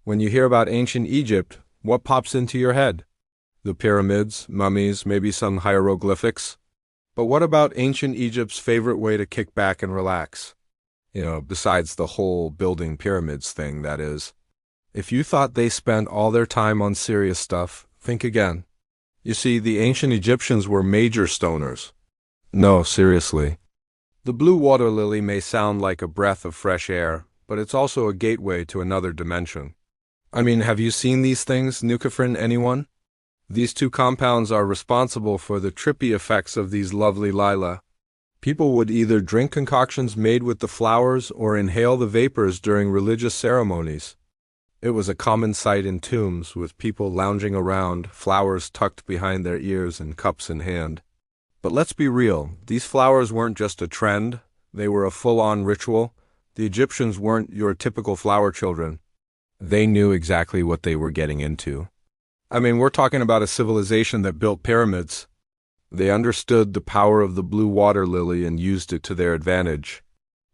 When you hear about ancient Egypt, what pops into your head? The pyramids, mummies, maybe some hieroglyphics? But what about ancient Egypt's favorite way to kick back and relax? Besides the whole building pyramids thing, that is. If you thought they spent all their time on serious stuff, think again. You see, the ancient Egyptians were major stoners. No, seriously. The blue water lily may sound like a breath of fresh air, but it's also a gateway to another dimension. I mean, have you seen these things, Nucafrin, anyone? These two compounds are responsible for the trippy effects of these lovely lila. People would either drink concoctions made with the flowers or inhale the vapors during religious ceremonies. It was a common sight in tombs, with people lounging around, flowers tucked behind their ears and cups in hand. But let's be real, these flowers weren't just a trend, they were a full-on ritual. The Egyptians weren't your typical flower children. They knew exactly what they were getting into. I mean, we're talking about a civilization that built pyramids. They understood the power of the blue water lily and used it to their advantage.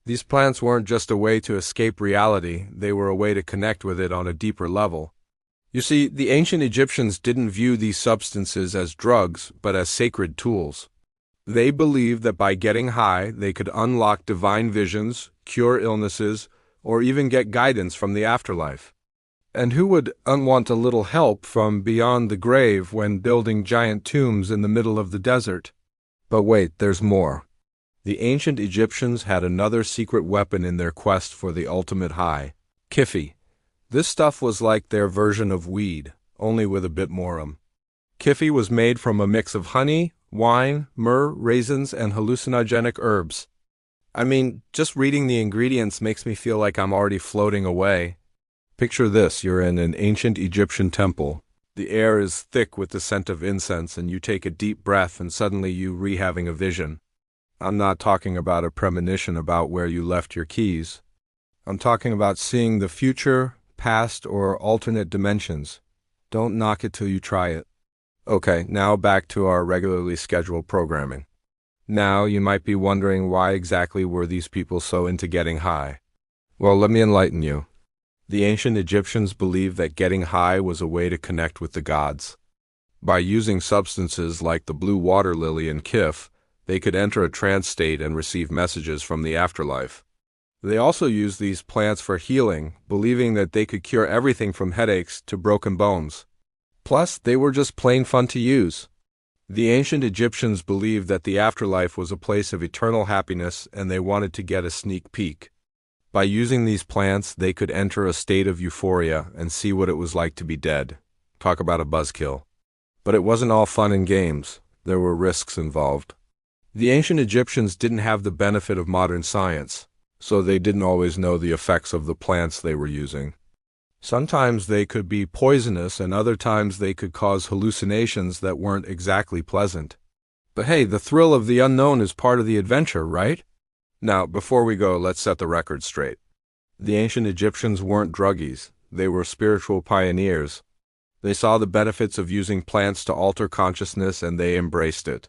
These plants weren't just a way to escape reality, they were a way to connect with it on a deeper level. You see, the ancient Egyptians didn't view these substances as drugs, but as sacred tools. They believed that by getting high, they could unlock divine visions, cure illnesses, or even get guidance from the afterlife. And who would want a little help from beyond the grave when building giant tombs in the middle of the desert? But wait, there's more. The ancient Egyptians had another secret weapon in their quest for the ultimate high, kifi. This stuff was like their version of weed, only with a bit more Kifi was made from a mix of honey, wine, myrrh, raisins, and hallucinogenic herbs. I mean, just reading the ingredients makes me feel like I'm already floating away. Picture this, you're in an ancient Egyptian temple. The air is thick with the scent of incense, and you take a deep breath and suddenly you having a vision. I'm not talking about a premonition about where you left your keys. I'm talking about seeing the future, past, or alternate dimensions. Don't knock it till you try it. Okay, now back to our regularly scheduled programming. Now you might be wondering, why exactly were these people so into getting high? Well, let me enlighten you. The ancient Egyptians believed that getting high was a way to connect with the gods. By using substances like the blue water lily and kif, they could enter a trance state and receive messages from the afterlife. They also used these plants for healing, believing that they could cure everything from headaches to broken bones. Plus, they were just plain fun to use. The ancient Egyptians believed that the afterlife was a place of eternal happiness, and they wanted to get a sneak peek. By using these plants, they could enter a state of euphoria and see what it was like to be dead. Talk about a buzzkill. But it wasn't all fun and games. There were risks involved. The ancient Egyptians didn't have the benefit of modern science, so they didn't always know the effects of the plants they were using. Sometimes they could be poisonous, and other times they could cause hallucinations that weren't exactly pleasant. But hey, the thrill of the unknown is part of the adventure, right? Now, before we go, let's set the record straight. The ancient Egyptians weren't druggies. They were spiritual pioneers. They saw the benefits of using plants to alter consciousness, and they embraced it.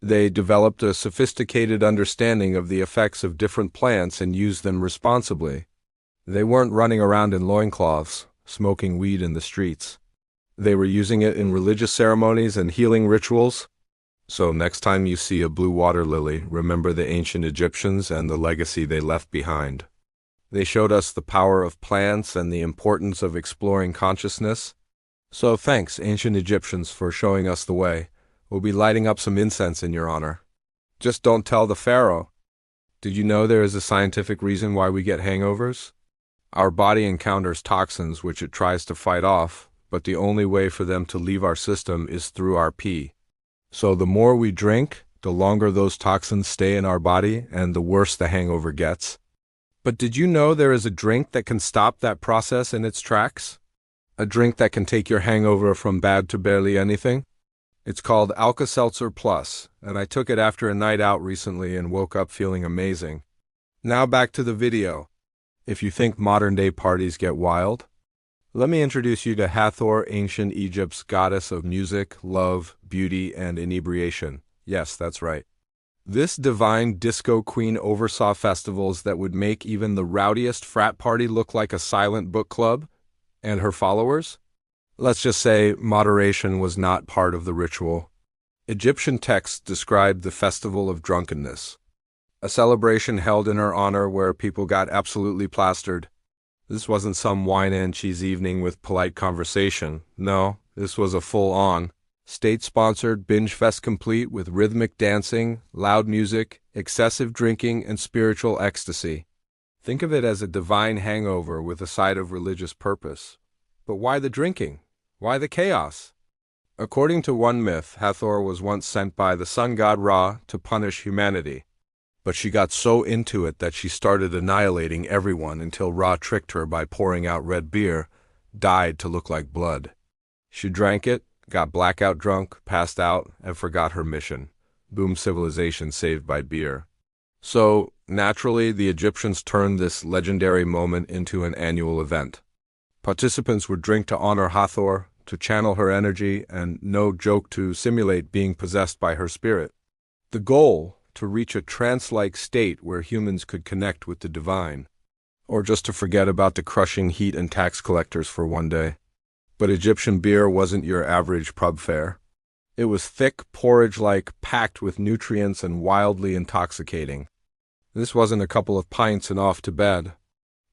They developed a sophisticated understanding of the effects of different plants and used them responsibly. They weren't running around in loincloths, smoking weed in the streets. They were using it in religious ceremonies and healing rituals. So next time you see a blue water lily, remember the ancient Egyptians and the legacy they left behind. They showed us the power of plants and the importance of exploring consciousness. So thanks, ancient Egyptians, for showing us the way. We'll be lighting up some incense in your honor. Just don't tell the pharaoh. Did you know there is a scientific reason why we get hangovers? Our body encounters toxins which it tries to fight off, but the only way for them to leave our system is through our pee. So the more we drink, the longer those toxins stay in our body and the worse the hangover gets. But did you know there is a drink that can stop that process in its tracks? A drink that can take your hangover from bad to barely anything? It's called Alka-Seltzer Plus, and I took it after a night out recently and woke up feeling amazing. Now back to the video. If you think modern-day parties get wild, let me introduce you to Hathor, ancient Egypt's goddess of music, love, beauty, and inebriation. Yes, that's right. This divine disco queen oversaw festivals that would make even the rowdiest frat party look like a silent book club. And her followers? Let's just say moderation was not part of the ritual. Egyptian texts described the festival of drunkenness, a celebration held in her honor where people got absolutely plastered. This wasn't some wine and cheese evening with polite conversation. No, this was a full-on, state-sponsored binge fest complete with rhythmic dancing, loud music, excessive drinking, and spiritual ecstasy. Think of it as a divine hangover with a side of religious purpose. But why the drinking? Why the chaos? According to one myth, Hathor was once sent by the sun god Ra to punish humanity. But she got so into it that she started annihilating everyone until Ra tricked her by pouring out red beer, dyed to look like blood. She drank it, got blackout drunk, passed out, and forgot her mission. Boom, civilization saved by beer. So, naturally, the Egyptians turned this legendary moment into an annual event. Participants would drink to honor Hathor, to channel her energy, and, no joke, to simulate being possessed by her spirit. The goal, to reach a trance-like state where humans could connect with the divine, or just to forget about the crushing heat and tax collectors for one day. But Egyptian beer wasn't your average pub fare. It was thick, porridge-like, packed with nutrients and wildly intoxicating. This wasn't a couple of pints and off to bed.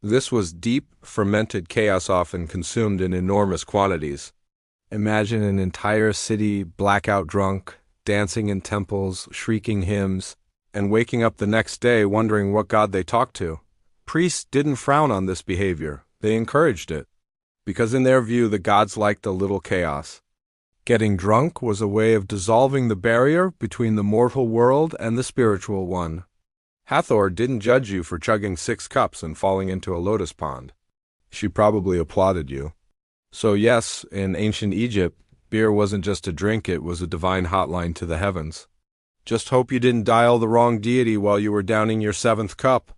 This was deep, fermented chaos, often consumed in enormous quantities. Imagine an entire city blackout drunk, dancing in temples, shrieking hymns, and waking up the next day wondering what god they talked to. Priests didn't frown on this behavior. They encouraged it. Because in their view, the gods liked a little chaos. Getting drunk was a way of dissolving the barrier between the mortal world and the spiritual one. Hathor didn't judge you for chugging 6 cups and falling into a lotus pond. She probably applauded you. So yes, in ancient Egypt, beer wasn't just a drink, it was a divine hotline to the heavens. Just hope you didn't dial the wrong deity while you were downing your 7th cup.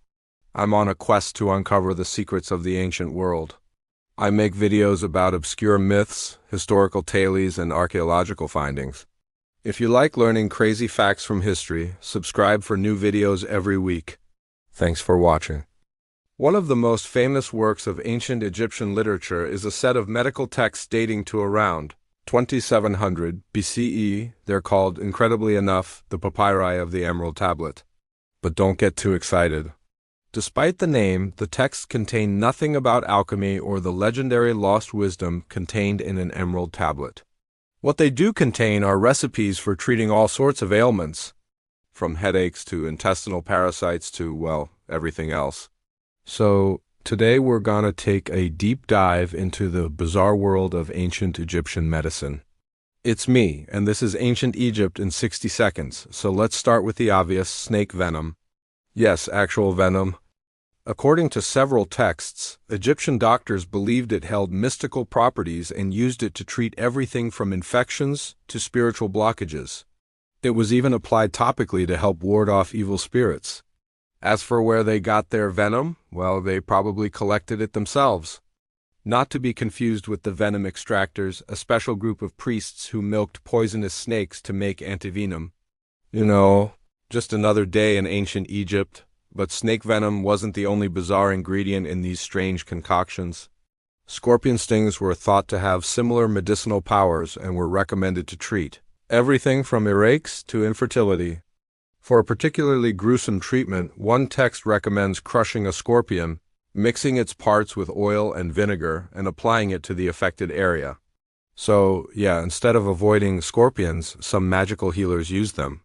I'm on a quest to uncover the secrets of the ancient world. I make videos about obscure myths, historical tales, and archaeological findings. If you like learning crazy facts from history, subscribe for new videos every week. Thanks for watching. One of the most famous works of ancient Egyptian literature is a set of medical texts dating to around 2700 BCE. They're called, incredibly enough, the papyri of the Emerald Tablet. But don't get too excited. Despite the name, the texts contain nothing about alchemy or the legendary lost wisdom contained in an emerald tablet. What they do contain are recipes for treating all sorts of ailments, from headaches to intestinal parasites to, well, everything else. So, today we're gonna take a deep dive into the bizarre world of ancient Egyptian medicine. It's me, and this is Ancient Egypt in 60 seconds, so let's start with the obvious: snake venom. Yes, actual venom. According to several texts, Egyptian doctors believed it held mystical properties and used it to treat everything from infections to spiritual blockages. It was even applied topically to help ward off evil spirits. As for where they got their venom, well, they probably collected it themselves. Not to be confused with the venom extractors, a special group of priests who milked poisonous snakes to make antivenom. You know, just another day in ancient Egypt. But snake venom wasn't the only bizarre ingredient in these strange concoctions. Scorpion stings were thought to have similar medicinal powers and were recommended to treat everything from earaches to infertility. For a particularly gruesome treatment, one text recommends crushing a scorpion, mixing its parts with oil and vinegar, and applying it to the affected area. So, yeah, instead of avoiding scorpions, some magical healers used them.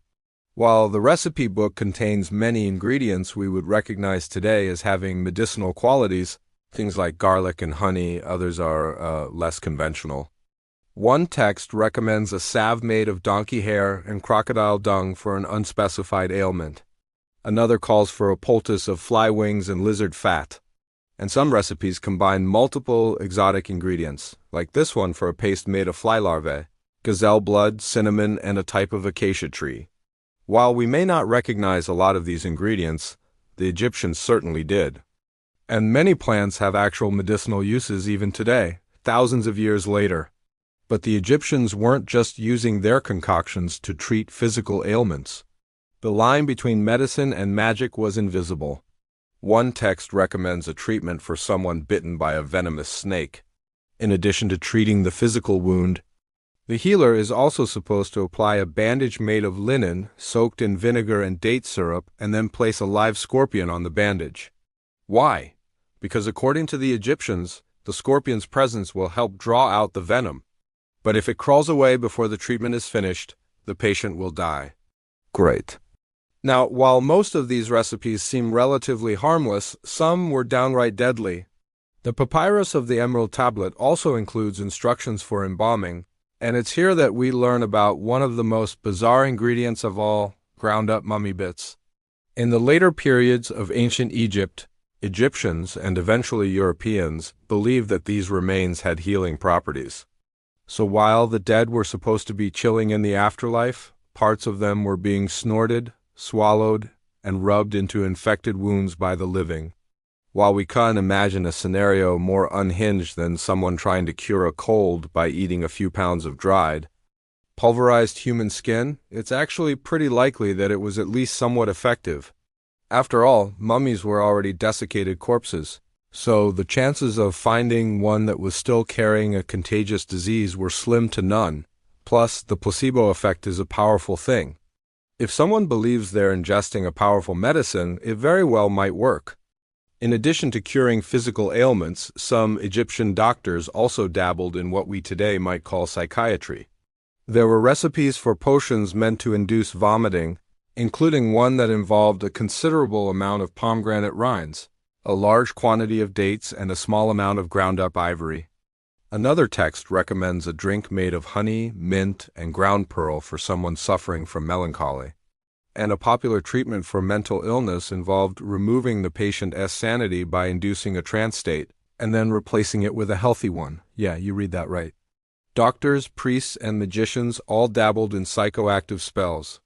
While the recipe book contains many ingredients we would recognize today as having medicinal qualities, things like garlic and honey, others are less conventional. One text recommends a salve made of donkey hair and crocodile dung for an unspecified ailment. Another calls for a poultice of fly wings and lizard fat. And some recipes combine multiple exotic ingredients, like this one for a paste made of fly larvae, gazelle blood, cinnamon, and a type of acacia tree. While we may not recognize a lot of these ingredients, the Egyptians certainly did. And many plants have actual medicinal uses even today, thousands of years later. But the Egyptians weren't just using their concoctions to treat physical ailments. The line between medicine and magic was invisible. One text recommends a treatment for someone bitten by a venomous snake. In addition to treating the physical wound, the healer is also supposed to apply a bandage made of linen soaked in vinegar and date syrup and then place a live scorpion on the bandage. Why? Because according to the Egyptians, the scorpion's presence will help draw out the venom. But if it crawls away before the treatment is finished, the patient will die. Great. Now, while most of these recipes seem relatively harmless, some were downright deadly. The papyrus of the Emerald Tablet also includes instructions for embalming, and it's here that we learn about one of the most bizarre ingredients of all, ground-up mummy bits. In the later periods of ancient Egypt, Egyptians, and eventually Europeans, believed that these remains had healing properties. So while the dead were supposed to be chilling in the afterlife, parts of them were being snorted, swallowed, and rubbed into infected wounds by the living. While we can't imagine a scenario more unhinged than someone trying to cure a cold by eating a few pounds of dried, pulverized human skin, it's actually pretty likely that it was at least somewhat effective. After all, mummies were already desiccated corpses, so the chances of finding one that was still carrying a contagious disease were slim to none. Plus, the placebo effect is a powerful thing. If someone believes they're ingesting a powerful medicine, it very well might work. In addition to curing physical ailments, some Egyptian doctors also dabbled in what we today might call psychiatry. There were recipes for potions meant to induce vomiting, including one that involved a considerable amount of pomegranate rinds, a large quantity of dates, and a small amount of ground-up ivory. Another text recommends a drink made of honey, mint, and ground pearl for someone suffering from melancholy. And a popular treatment for mental illness involved removing the patient's sanity by inducing a trance state, and then replacing it with a healthy one. Yeah, you read that right. Doctors, priests, and magicians all dabbled in psychoactive spells.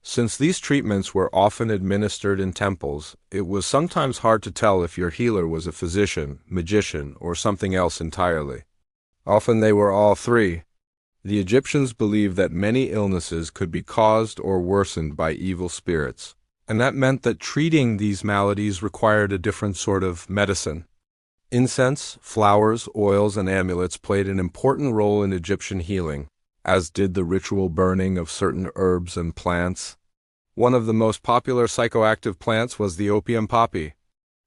Since these treatments were often administered in temples, it was sometimes hard to tell if your healer was a physician, magician, or something else entirely. Often they were all three. The Egyptians believed that many illnesses could be caused or worsened by evil spirits, and that meant that treating these maladies required a different sort of medicine. Incense, flowers, oils, and amulets played an important role in Egyptian healing, as did the ritual burning of certain herbs and plants. One of the most popular psychoactive plants was the opium poppy.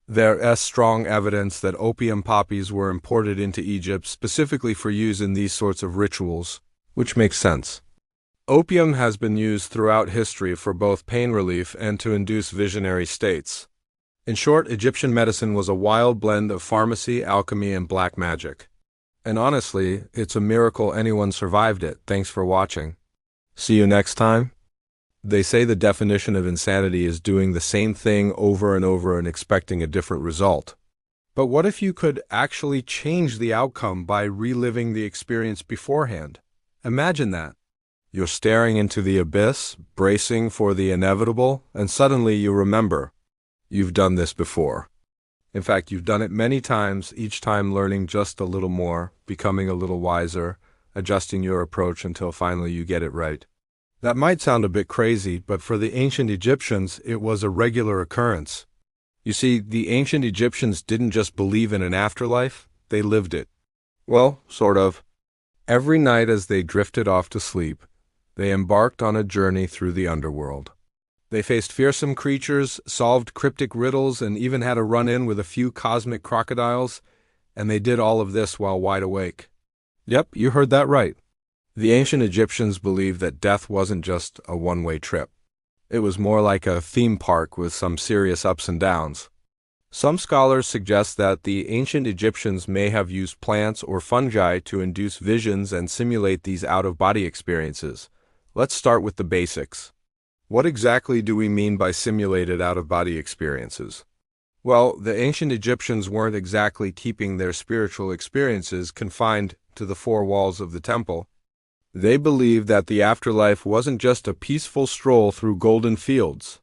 There is strong evidence that opium poppies were imported into Egypt specifically for use in these sorts of rituals, which makes sense. Opium has been used throughout history for both pain relief and to induce visionary states. In short, Egyptian medicine was a wild blend of pharmacy, alchemy, and black magic. And honestly, it's a miracle anyone survived it. Thanks for watching. See you next time. They say the definition of insanity is doing the same thing over and over and expecting a different result. But what if you could actually change the outcome by reliving the experience beforehand? Imagine that. You're staring into the abyss, bracing for the inevitable, and suddenly you remember. You've done this before. In fact, you've done it many times, each time learning just a little more, becoming a little wiser, adjusting your approach until finally you get it right. That might sound a bit crazy, but for the ancient Egyptians, it was a regular occurrence. You see, the ancient Egyptians didn't just believe in an afterlife, they lived it. Well, sort of. Every night as they drifted off to sleep, they embarked on a journey through the underworld. They faced fearsome creatures, solved cryptic riddles, and even had a run-in with a few cosmic crocodiles, and they did all of this while wide awake. Yep, you heard that right. The ancient Egyptians believed that death wasn't just a one-way trip. It was more like a theme park with some serious ups and downs. Some scholars suggest that the ancient Egyptians may have used plants or fungi to induce visions and simulate these out-of-body experiences. Let's start with the basics. What exactly do we mean by simulated out-of-body experiences? Well, the ancient Egyptians weren't exactly keeping their spiritual experiences confined to the four walls of the temple. They believed that the afterlife wasn't just a peaceful stroll through golden fields.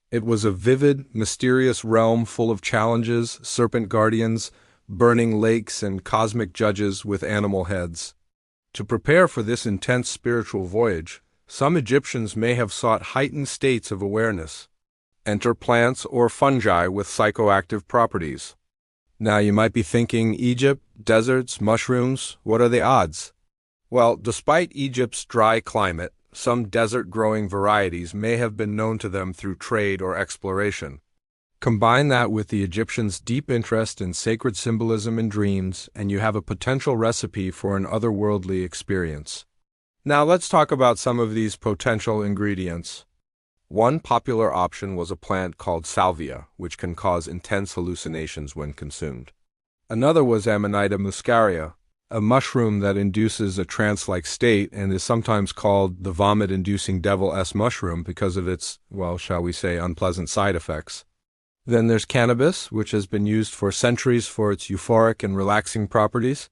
It was a vivid, mysterious realm full of challenges, serpent guardians, burning lakes, and cosmic judges with animal heads. To prepare for this intense spiritual voyage, some Egyptians may have sought heightened states of awareness. Enter plants or fungi with psychoactive properties. Now you might be thinking, Egypt, deserts, mushrooms, what are the odds? Well, despite Egypt's dry climate, some desert-growing varieties may have been known to them through trade or exploration. Combine that with the Egyptians' deep interest in sacred symbolism and dreams, and you have a potential recipe for an otherworldly experience. Now let's talk about some of these potential ingredients. One popular option was a plant called salvia, which can cause intense hallucinations when consumed. Another was Amanita muscaria, a mushroom that induces a trance-like state and is sometimes called the vomit-inducing devil-esque mushroom because of its, well, shall we say, unpleasant side effects. Then there's cannabis, which has been used for centuries for its euphoric and relaxing properties.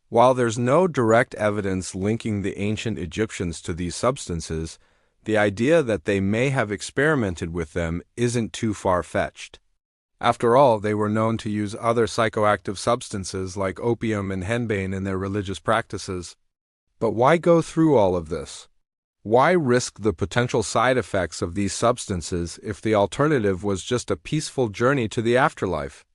While there's no direct evidence linking the ancient Egyptians to these substances, the idea that they may have experimented with them isn't too far-fetched. After all, they were known to use other psychoactive substances like opium and henbane in their religious practices. But why go through all of this? Why risk the potential side effects of these substances if the alternative was just a peaceful journey to the afterlife?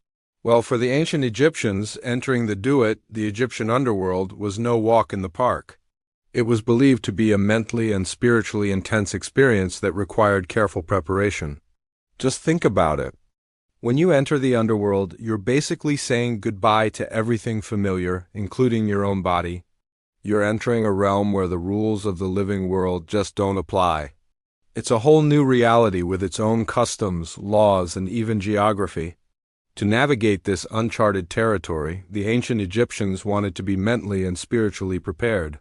Well, for the ancient Egyptians, entering the Duat, the Egyptian underworld, was no walk in the park. It was believed to be a mentally and spiritually intense experience that required careful preparation. Just think about it. When you enter the underworld, you're basically saying goodbye to everything familiar, including your own body. You're entering a realm where the rules of the living world just don't apply. It's a whole new reality with its own customs, laws, and even geography. To navigate this uncharted territory, the ancient Egyptians wanted to be mentally and spiritually prepared.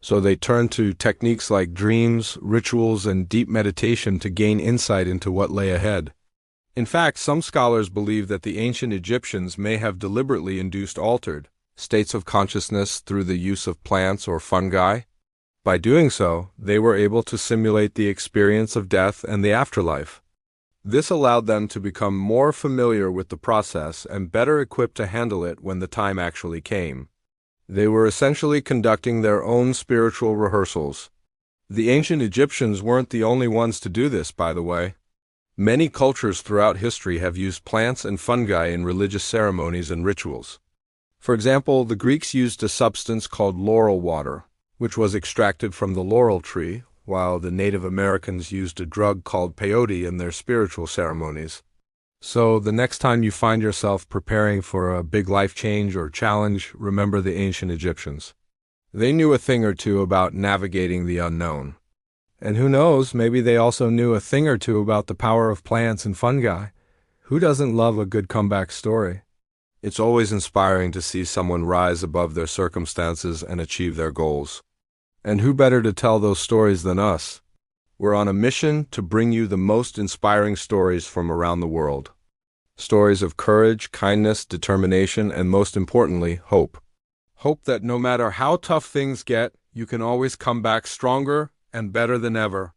So they turned to techniques like dreams, rituals, and deep meditation to gain insight into what lay ahead. In fact, some scholars believe that the ancient Egyptians may have deliberately induced altered states of consciousness through the use of plants or fungi. By doing so, they were able to simulate the experience of death and the afterlife. This allowed them to become more familiar with the process and better equipped to handle it when the time actually came. They were essentially conducting their own spiritual rehearsals. The ancient Egyptians weren't the only ones to do this, by the way. Many cultures throughout history have used plants and fungi in religious ceremonies and rituals. For example, the Greeks used a substance called laurel water, which was extracted from the laurel tree, while the Native Americans used a drug called peyote in their spiritual ceremonies. So the next time you find yourself preparing for a big life change or challenge, remember the ancient Egyptians. They knew a thing or two about navigating the unknown. And who knows, maybe they also knew a thing or two about the power of plants and fungi. Who doesn't love a good comeback story? It's always inspiring to see someone rise above their circumstances and achieve their goals. And who better to tell those stories than us? We're on a mission to bring you the most inspiring stories from around the world. Stories of courage, kindness, determination, and most importantly, hope. Hope that no matter how tough things get, you can always come back stronger and better than ever.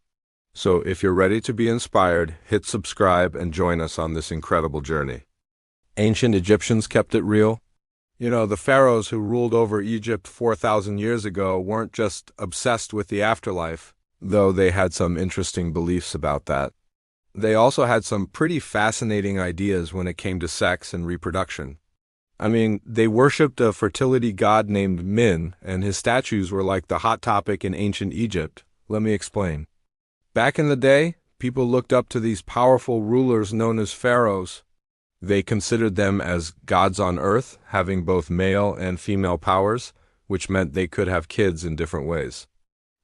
So if you're ready to be inspired, hit subscribe and join us on this incredible journey. Ancient Egyptians kept it real. You know, the pharaohs who ruled over Egypt 4,000 years ago weren't just obsessed with the afterlife, though they had some interesting beliefs about that. They also had some pretty fascinating ideas when it came to sex and reproduction. I mean, they worshipped a fertility god named Min, and his statues were like the hot topic in ancient Egypt. Let me explain. Back in the day, people looked up to these powerful rulers known as pharaohs. They considered them as gods on earth, having both male and female powers, which meant they could have kids in different ways.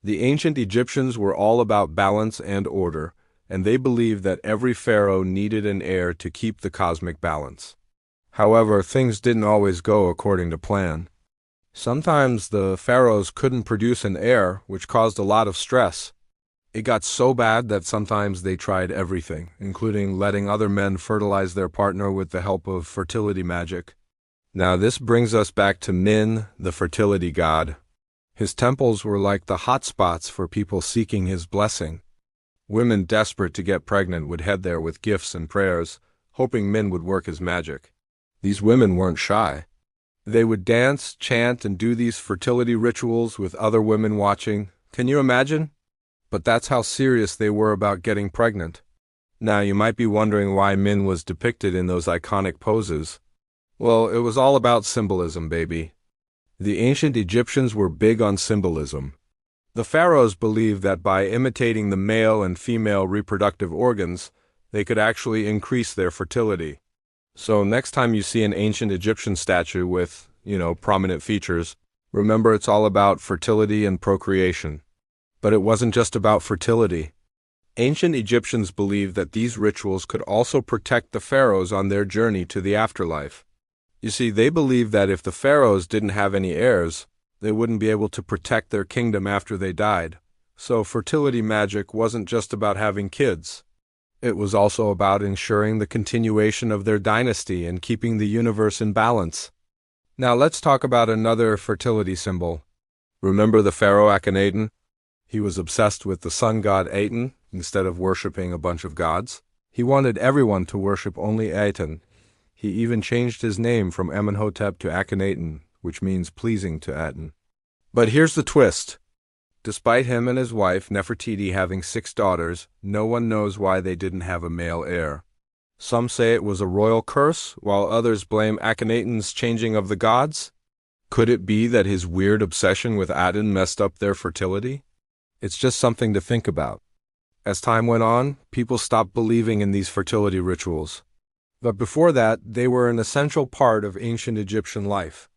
The ancient Egyptians were all about balance and order, and they believed that every pharaoh needed an heir to keep the cosmic balance. However, things didn't always go according to plan. Sometimes the pharaohs couldn't produce an heir, which caused a lot of stress. It got so bad that sometimes they tried everything, including letting other men fertilize their partner with the help of fertility magic. Now this brings us back to Min, the fertility god. His temples were like the hot spots for people seeking his blessing. Women desperate to get pregnant would head there with gifts and prayers, hoping Min would work his magic. These women weren't shy. They would dance, chant, and do these fertility rituals with other women watching. Can you imagine? But that's how serious they were about getting pregnant. Now you might be wondering why Min was depicted in those iconic poses. Well, it was all about symbolism, baby. The ancient Egyptians were big on symbolism. The pharaohs believed that by imitating the male and female reproductive organs, they could actually increase their fertility. So next time you see an ancient Egyptian statue with, prominent features, remember it's all about fertility and procreation. But it wasn't just about fertility. Ancient Egyptians believed that these rituals could also protect the pharaohs on their journey to the afterlife. You see, they believed that if the pharaohs didn't have any heirs, they wouldn't be able to protect their kingdom after they died. So fertility magic wasn't just about having kids. It was also about ensuring the continuation of their dynasty and keeping the universe in balance. Now let's talk about another fertility symbol. Remember the pharaoh Akhenaten? He was obsessed with the sun god Aten instead of worshipping a bunch of gods. He wanted everyone to worship only Aten. He even changed his name from Amenhotep to Akhenaten, which means pleasing to Aten. But here's the twist. Despite him and his wife Nefertiti having 6 daughters, no one knows why they didn't have a male heir. Some say it was a royal curse, while others blame Akhenaten's changing of the gods. Could it be that his weird obsession with Aten messed up their fertility? It's just something to think about. As time went on, people stopped believing in these fertility rituals. But before that, they were an essential part of ancient Egyptian life.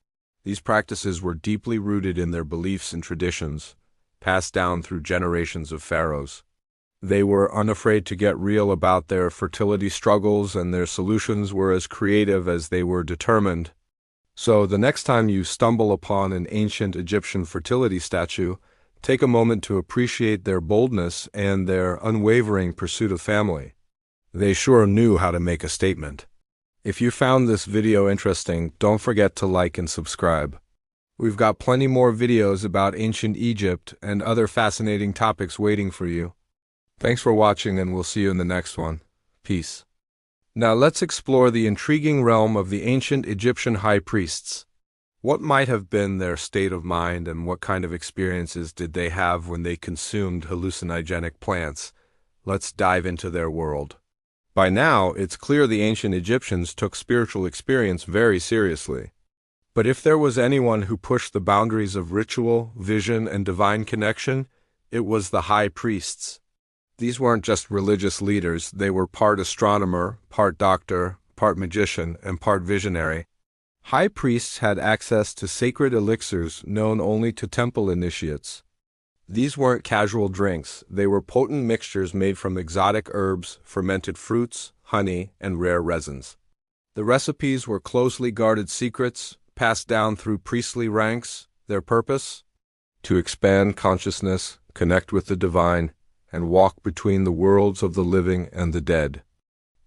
These practices were deeply rooted in their beliefs and traditions, passed down through generations of pharaohs. They were unafraid to get real about their fertility struggles, and their solutions were as creative as they were determined. So the next time you stumble upon an ancient Egyptian fertility statue, take a moment to appreciate their boldness and their unwavering pursuit of family. They sure knew how to make a statement. If you found this video interesting, don't forget to like and subscribe. We've got plenty more videos about ancient Egypt and other fascinating topics waiting for you. Thanks for watching, and we'll see you in the next one. Peace. Now let's explore the intriguing realm of the ancient Egyptian high priests. What might have been their state of mind, and what kind of experiences did they have when they consumed hallucinogenic plants? Let's dive into their world. By now, it's clear the ancient Egyptians took spiritual experience very seriously. But if there was anyone who pushed the boundaries of ritual, vision, and divine connection, it was the high priests. These weren't just religious leaders, they were part astronomer, part doctor, part magician, and part visionary. High priests had access to sacred elixirs known only to temple initiates. These weren't casual drinks, they were potent mixtures made from exotic herbs, fermented fruits, honey, and rare resins. The recipes were closely guarded secrets, passed down through priestly ranks. Their purpose? To expand consciousness, connect with the divine, and walk between the worlds of the living and the dead.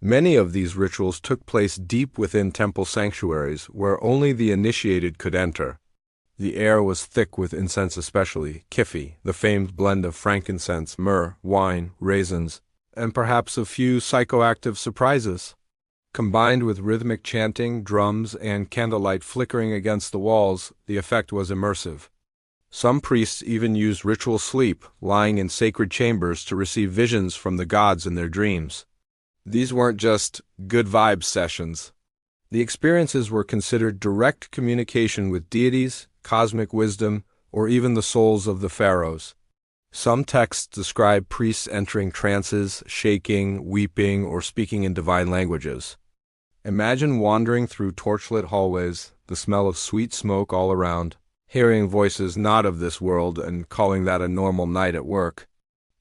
Many of these rituals took place deep within temple sanctuaries, where only the initiated could enter. The air was thick with incense, especially kifi, the famed blend of frankincense, myrrh, wine, raisins, and perhaps a few psychoactive surprises. Combined with rhythmic chanting, drums, and candlelight flickering against the walls, the effect was immersive. Some priests even used ritual sleep, lying in sacred chambers to receive visions from the gods in their dreams. These weren't just good vibes sessions. The experiences were considered direct communication with deities, cosmic wisdom, or even the souls of the pharaohs. Some texts describe priests entering trances, shaking, weeping, or speaking in divine languages. Imagine wandering through torchlit hallways, the smell of sweet smoke all around, hearing voices not of this world and calling that a normal night at work.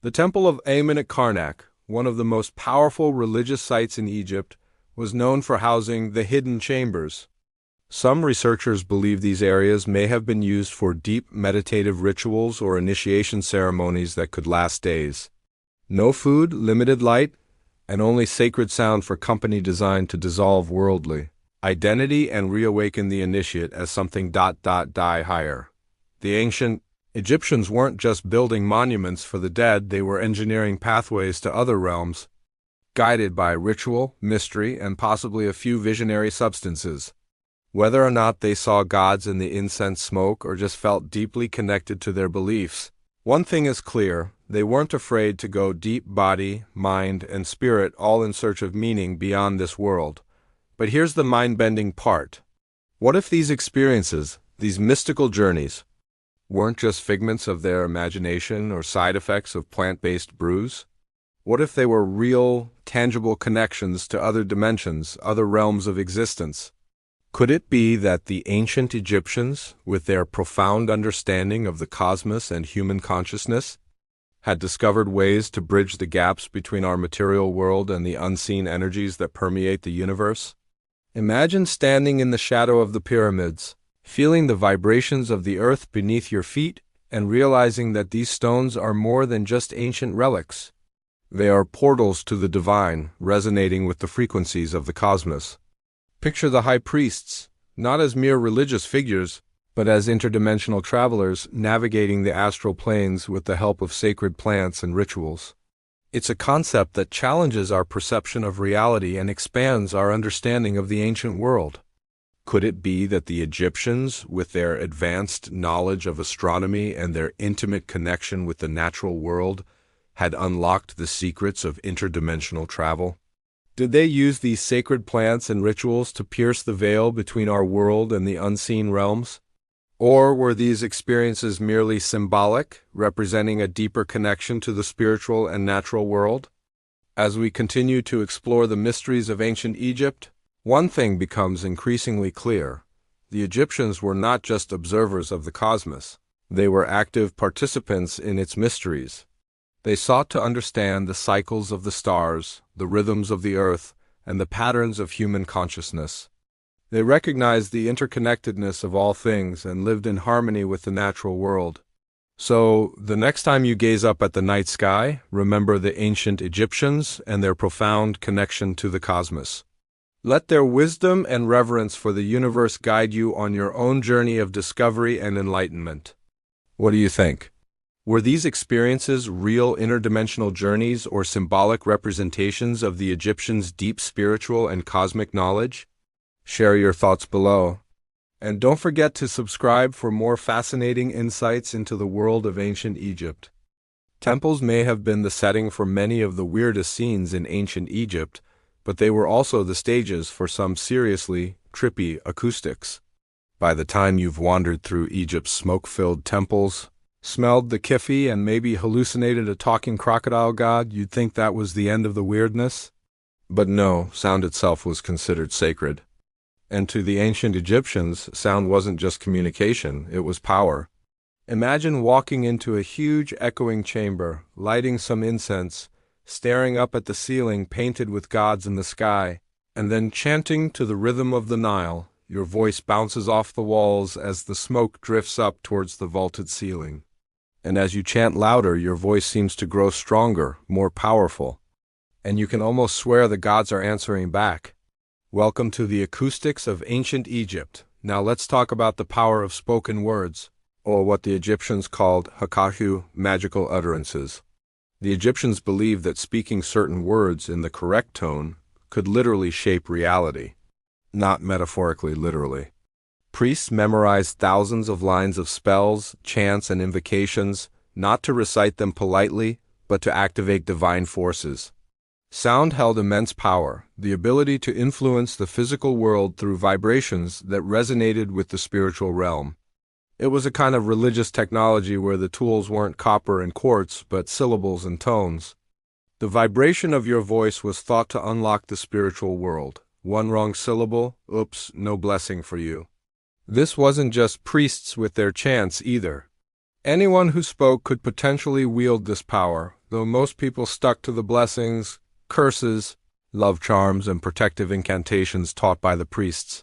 The Temple of Amen at Karnak, one of the most powerful religious sites in Egypt, was known for housing the hidden chambers. Some researchers believe these areas may have been used for deep meditative rituals or initiation ceremonies that could last days. No food, limited light, and only sacred sound for company designed to dissolve worldly identity and reawaken the initiate as something die higher. The ancient Egyptians weren't just building monuments for the dead, they were engineering pathways to other realms, guided by ritual, mystery, and possibly a few visionary substances. Whether or not they saw gods in the incense smoke or just felt deeply connected to their beliefs, one thing is clear: they weren't afraid to go deep, body, mind, and spirit, all in search of meaning beyond this world. But here's the mind-bending part. What if these experiences, these mystical journeys, weren't just figments of their imagination or side effects of plant-based brews? What if they were real, tangible connections to other dimensions, other realms of existence? Could it be that the ancient Egyptians, with their profound understanding of the cosmos and human consciousness, had discovered ways to bridge the gaps between our material world and the unseen energies that permeate the universe? Imagine standing in the shadow of the pyramids, feeling the vibrations of the earth beneath your feet, and realizing that these stones are more than just ancient relics. They are portals to the divine, resonating with the frequencies of the cosmos. Picture the high priests, not as mere religious figures, but as interdimensional travelers navigating the astral planes with the help of sacred plants and rituals. It's a concept that challenges our perception of reality and expands our understanding of the ancient world. Could it be that the Egyptians, with their advanced knowledge of astronomy and their intimate connection with the natural world, had unlocked the secrets of interdimensional travel? Did they use these sacred plants and rituals to pierce the veil between our world and the unseen realms? Or were these experiences merely symbolic, representing a deeper connection to the spiritual and natural world? As we continue to explore the mysteries of ancient Egypt, one thing becomes increasingly clear. The Egyptians were not just observers of the cosmos. They were active participants in its mysteries. They sought to understand the cycles of the stars, the rhythms of the earth, and the patterns of human consciousness. They recognized the interconnectedness of all things and lived in harmony with the natural world. So, the next time you gaze up at the night sky, remember the ancient Egyptians and their profound connection to the cosmos. Let their wisdom and reverence for the universe guide you on your own journey of discovery and enlightenment. What do you think? Were these experiences real interdimensional journeys or symbolic representations of the Egyptians' deep spiritual and cosmic knowledge? Share your thoughts below. And don't forget to subscribe for more fascinating insights into the world of ancient Egypt. Temples may have been the setting for many of the weirdest scenes in ancient Egypt, but they were also the stages for some seriously trippy acoustics. By the time you've wandered through Egypt's smoke-filled temples, smelled the kifi, and maybe hallucinated a talking crocodile god, you'd think that was the end of the weirdness. But no, sound itself was considered sacred. And to the ancient Egyptians, sound wasn't just communication, it was power. Imagine walking into a huge echoing chamber, lighting some incense, staring up at the ceiling painted with gods in the sky, and then chanting to the rhythm of the Nile. Your voice bounces off the walls as the smoke drifts up towards the vaulted ceiling. And as you chant louder, your voice seems to grow stronger, more powerful. And you can almost swear the gods are answering back. Welcome to the acoustics of ancient Egypt. Now let's talk about the power of spoken words, or what the Egyptians called hakahu, magical utterances. The Egyptians believed that speaking certain words in the correct tone could literally shape reality. Not metaphorically, literally. Priests memorized thousands of lines of spells, chants, and invocations, not to recite them politely, but to activate divine forces. Sound held immense power, the ability to influence the physical world through vibrations that resonated with the spiritual realm. It was a kind of religious technology where the tools weren't copper and quartz, but syllables and tones. The vibration of your voice was thought to unlock the spiritual world. One wrong syllable, oops, no blessing for you. This wasn't just priests with their chants either. Anyone who spoke could potentially wield this power, though most people stuck to the blessings, curses, love charms, and protective incantations taught by the priests.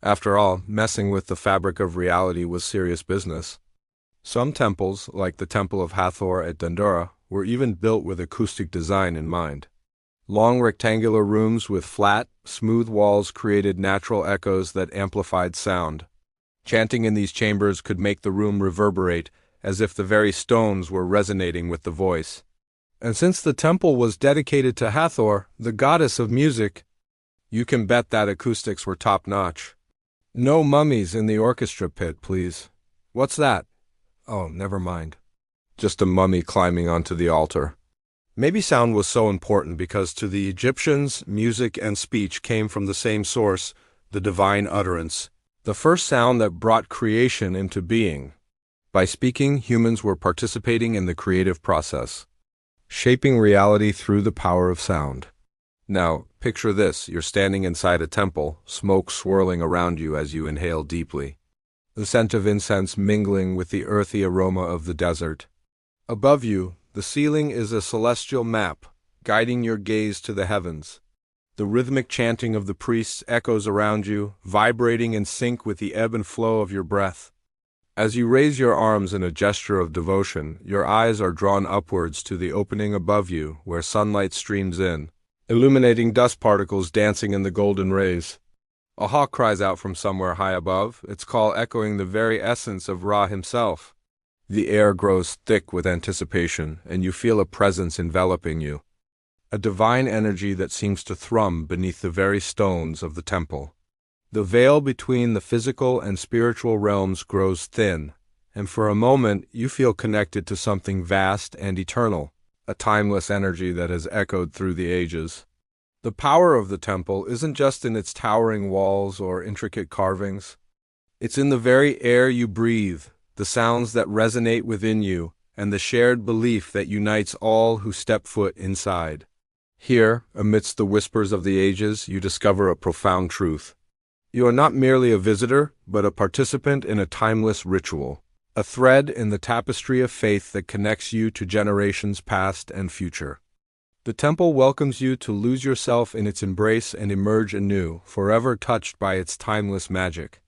After all, messing with the fabric of reality was serious business. Some temples, like the Temple of Hathor at Dendera, were even built with acoustic design in mind. Long rectangular rooms with flat, smooth walls created natural echoes that amplified sound. Chanting in these chambers could make the room reverberate, as if the very stones were resonating with the voice. And since the temple was dedicated to Hathor, the goddess of music, you can bet that acoustics were top-notch. No mummies in the orchestra pit, please. What's that? Oh, never mind. Just a mummy climbing onto the altar. Maybe sound was so important because to the Egyptians, music and speech came from the same source, the divine utterance, the first sound that brought creation into being. By speaking, humans were participating in the creative process, shaping reality through the power of sound. Now, picture this. You're standing inside a temple, smoke swirling around you as you inhale deeply, the scent of incense mingling with the earthy aroma of the desert. Above you, the ceiling is a celestial map, guiding your gaze to the heavens. The rhythmic chanting of the priests echoes around you, vibrating in sync with the ebb and flow of your breath. As you raise your arms in a gesture of devotion, your eyes are drawn upwards to the opening above you, where sunlight streams in, illuminating dust particles dancing in the golden rays. A hawk cries out from somewhere high above, its call echoing the very essence of Ra himself. The air grows thick with anticipation, and you feel a presence enveloping you, a divine energy that seems to thrum beneath the very stones of the temple. The veil between the physical and spiritual realms grows thin, and for a moment you feel connected to something vast and eternal, a timeless energy that has echoed through the ages. The power of the temple isn't just in its towering walls or intricate carvings. It's in the very air you breathe, the sounds that resonate within you, and the shared belief that unites all who step foot inside. Here, amidst the whispers of the ages, you discover a profound truth. You are not merely a visitor, but a participant in a timeless ritual, a thread in the tapestry of faith that connects you to generations past and future. The temple welcomes you to lose yourself in its embrace and emerge anew, forever touched by its timeless magic.